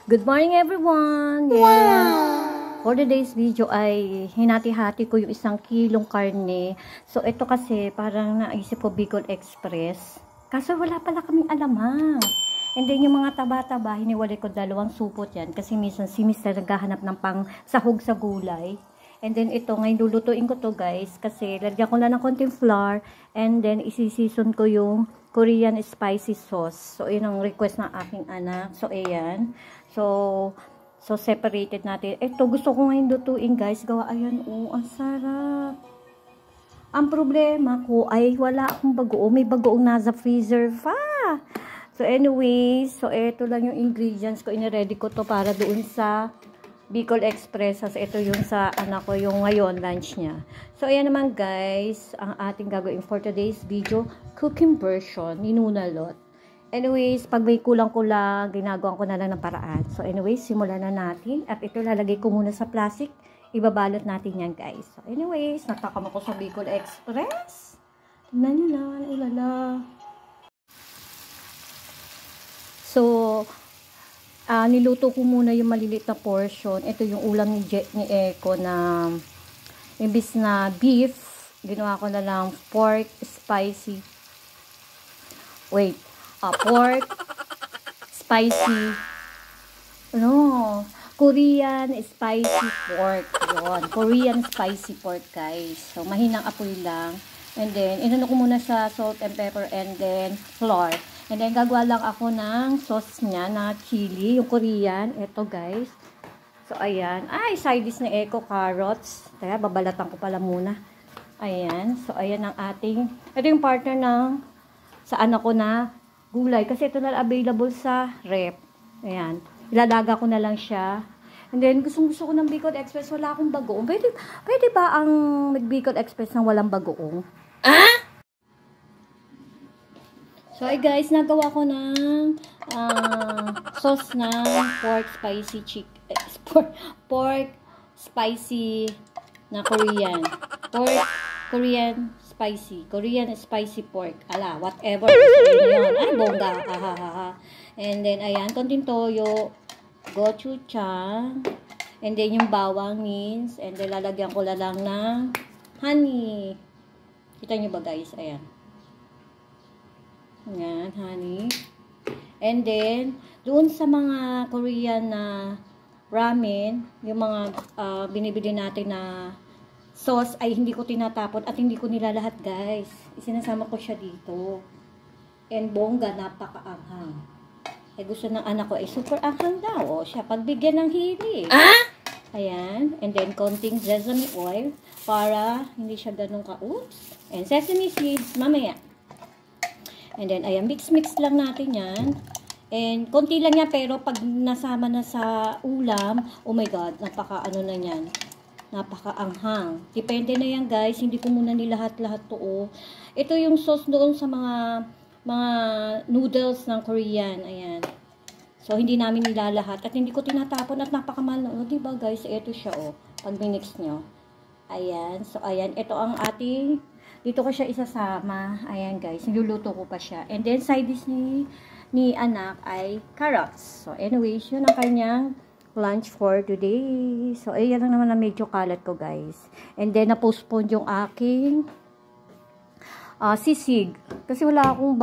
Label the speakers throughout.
Speaker 1: Good morning everyone! Wow! For today's video ay hinati-hati ko yung 1 kilong karne. So ito kasi parang naisip ko Bicol Express. Kaso wala pala kaming alamang. And then yung mga taba-taba, hiniwalay ko 2 supot yan. Kasi minsan si Mr. naghahanap ng pang sahog sa gulay. And then ito, ngayon lulutuin ko to guys. Kasi lagyan ko lang ng konting flour. And then isi-season ko yung Korean spicy sauce. So yun ang request ng aking anak. So ayan. So separated natin. Ito, gusto ko ngayon lutuin guys. Gawa, ayan, ang sarap. Ang problema ko ay wala akong bagoong. May bagoong nasa freezer pa. So anyways, so ito lang yung ingredients ko. Iniready ko to para doon sa Bicol Express. So ito yung sa anak ko, yung ngayon lunch niya. So ayan naman guys, ang ating gagawin for today's video, cooking version ni Nunalot. Anyways, pag may kulang-kulang, ginagawa ko na lang ng paraan. So anyways, simulan na natin. At ito lalagay ko muna sa plastic. Ibabalot natin yan guys. So anyways, natakam ako sa Bicol Express. Tignan nyo lang, ulala. So, niluto ko muna yung maliliit na portion. Ito yung ulam ni Eko na imbis na beef, ginawa ko na lang pork spicy. Wait, pork spicy. Korean spicy pork. Yun, Korean spicy pork guys. So, mahinang apoy lang. And then, inano ko muna sa salt and pepper and then flour. And then, gagawa lang ako ng sauce niya na chili, yung Korean. Ito, guys. So, ayan. Ay, side dish ni Eko, carrots. Kaya, babalatan ko pala muna. Ayan. So, ayan ang ating, ito yung partner ng, sa anak ko na gulay. Kasi ito na available sa rep. Ayan. Ilalaga ko na lang siya. And then, gusto ko ng Bicol Express. Wala akong bagoong. Pwede ba ang mag-Bicol Express ng walang bagoong? So, ay guys, nagawa ko ng sauce ng pork spicy pork spicy na Korean. Korean spicy pork. Ala, whatever. Ay, bongga. And then, ayan, konting toyo, gochujang, and then yung bawang means, and then lalagyan ko lang ng honey. Kita nyo ba guys? Ayan. Ayan, honey. And then, doon sa mga Korean na ramen, yung mga binibili natin na sauce ay hindi ko tinatapon at hindi ko nilalahat guys. Isinasama ko siya dito. And bongga, napakaanghang. Ay gusto ng anak ko ay super anghang daw. O, siya pagbigyan ng hilig. Ayan. And then, konting sesame oil para hindi siya ganun ka-oops. And sesame seeds, mamaya. And then, ayan, mix-mix lang natin yan. And, konti lang yan, pero pag nasama na sa ulam, oh my God, napaka-ano na yan. Napaka-anghang. Depende na yan, guys. Hindi ko muna nilahat-lahat to, oh. Ito yung sauce doon sa mga noodles ng Korean. Ayan. So, hindi namin nilalahat. At hindi ko tinatapon at napakamahal. Oh, diba, guys? Ito siya, oh. Pag minix nyo. Ayan. So, ayan. Ito ang ating dito ko siya isasama. Ayan guys, niluluto ko pa siya. And then side dish ni anak ay carrots. So anyways, yun ang kanyang lunch for today. So ayan lang naman na medyo kalat ko guys. And then na-postpone yung aking sisig. Kasi wala akong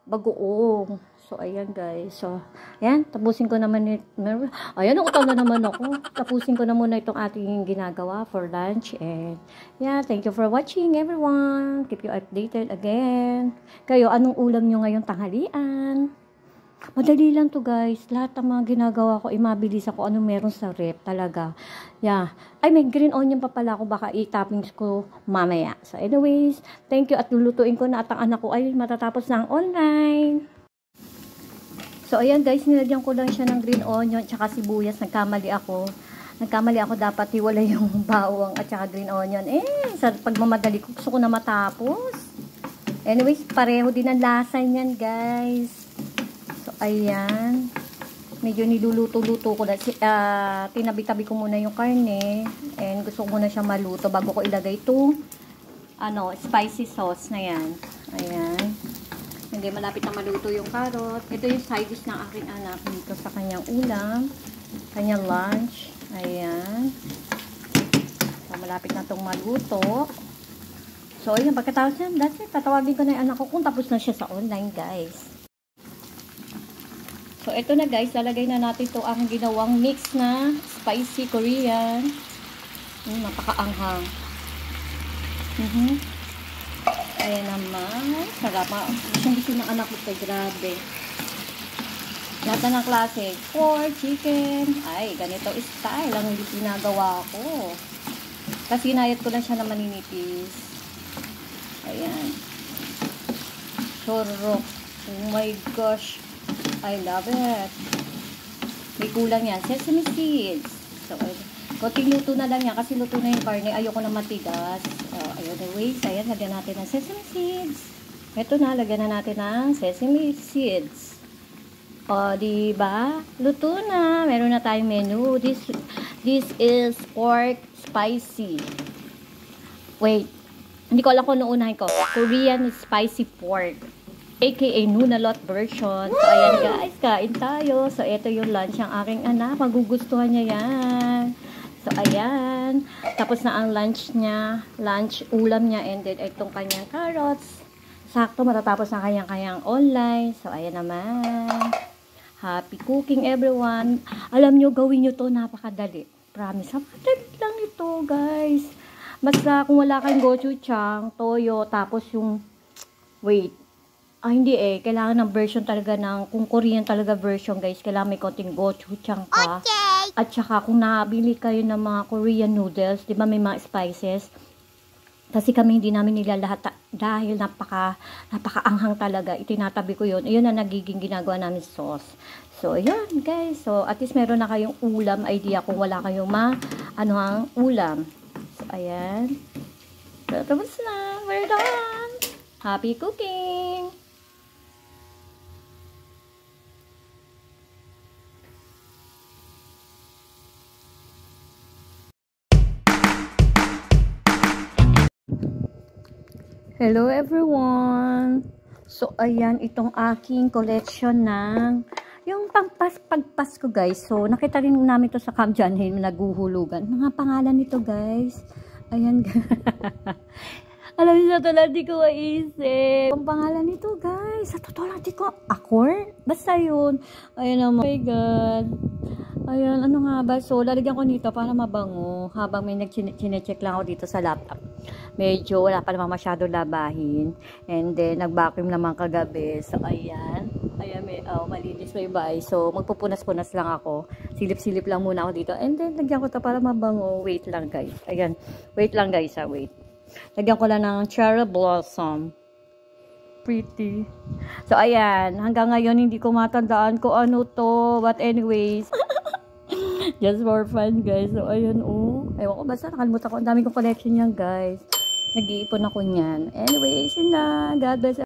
Speaker 1: bagoong. So, ayan guys. So, ayan. Tapusin ko naman ayan, utang na naman ako. Tapusin ko na muna itong ating ginagawa for lunch. And, yeah, thank you for watching everyone. Keep you updated again. Kayo, anong ulam nyo ngayong tanghalian? Madali lang to guys. Lahat ng mga ginagawa ko, mabilis ako anong meron sa rep talaga. Yeah. Ay, may green onion pa pala ako. Baka i-toppings ko mamaya. So, anyways, thank you at lulutuin ko na at ang anak ko ay matatapos ng online. So, ayan guys, nilagyan ko lang siya ng green onion tsaka sibuyas. Nagkamali ako dapat hiwalay yung bawang at tsaka green onion. Sa pagmamadali ko, gusto ko na matapos. Anyways, pareho din ang lasa niyan guys. So, ayan. Medyo niluluto-luto ko na. Tinabi-tabi ko muna yung karne. And gusto ko muna siya maluto bago ko ilagay itong spicy sauce na yan. Ayan. Hanggang malapit na maluto yung carrot. Ito yung side dish ng aking anak dito sa kanyang ulam. Kanyang lunch. Ayan. So, malapit na itong maluto. So, ayun. Pagkatapos yan, that's it. Tatawagin ko na yung anak ko kung tapos na siya sa online, guys. So, ito na, guys. Lalagay na natin ito ang ginawang mix na spicy Korean. Napakaanghang. Ayan naman. Sarap. Gusto ng anak ko ito. Grabe. Lahat na ng klase. Pork, chicken. Ay, ganito style ang hindi ginagawa ko. Kasi inayat ko lang siya na maninipis. Ayan. Churro. Oh my gosh. I love it. May kulang yan. Sesame seeds. So, konting luto na lang yan kasi luto na yung karne. Ayoko na matigas. Anyways, ayan, lagyan natin ng sesame seeds. Ito na, lagyan na natin ng sesame seeds. O, diba? Luto na. Meron na tayong menu. This is pork spicy. Wait. Hindi ko alam kung ano unahin ko. Korean spicy pork. AKA Nunalot version. So, ayan guys. Kain tayo. So, ito yung lunch ng aking anak. Magugustuhan niya yan. So, ayan. Tapos na ang lunch niya. Lunch, ulam niya. And then, itong kanyang carrots. Sakto, matatapos na kanyang online. So, ayan naman. Happy cooking, everyone. Alam nyo, gawin nyo to napakadali. Promise. Napakadali lang ito, guys. Basta kung wala kayong gochujang, toyo, tapos yung, wait. Hindi kailangan ng version talaga kung Korean talaga version, guys. Kailangan may konting gochujang ka. Okay. At saka kung nabili kayo ng mga Korean noodles, di ba may mga spices? Kasi kami hindi namin nila lahat dahil napakaanghang talaga. Itinatabi ko yun. Ayun na nagiging ginagawa namin sauce. So, ayan guys. So, at least meron na kayong ulam idea kung wala kayong ulam. So, ayan. So, tapos na. We're done. Happy cooking! Hello everyone! So, ayan, itong aking collection ng yung pagpasko guys. So, nakita rin namin to sa Camp John Hill, naguhulugan. Mga pangalan nito guys. Ayan. Alam niyo sa totoo di ko maisip. Ang pangalan nito guys. Sa totoo lang di ko. Accord? Basta yun. Ayan naman. Oh my God. Ayan, ano nga ba? So, lalagyan ko nito para mabango. Habang may nag-check lang ako dito sa laptop. Medyo wala pa naman masyado labahin. And then, nag-vacuum naman kagabi. So, ayan. Ayan, malinis may bahay. So, magpupunas-punas lang ako. Silip-silip lang muna ako dito. And then, lagyan ko to para mabango. Wait lang, guys. Ayan. Wait lang, guys. Wait. Lagyan ko lang ng cherry blossom. Pretty. So, ayan. Hanggang ngayon, hindi ko matandaan kung ano to. But anyways, just for fun, guys. So, ayan, Ewan ko, basta nakalimutan ko. Ang dami kong collection yan, guys. Nag-iipon ako niyan. Anyways, yun na. God bless.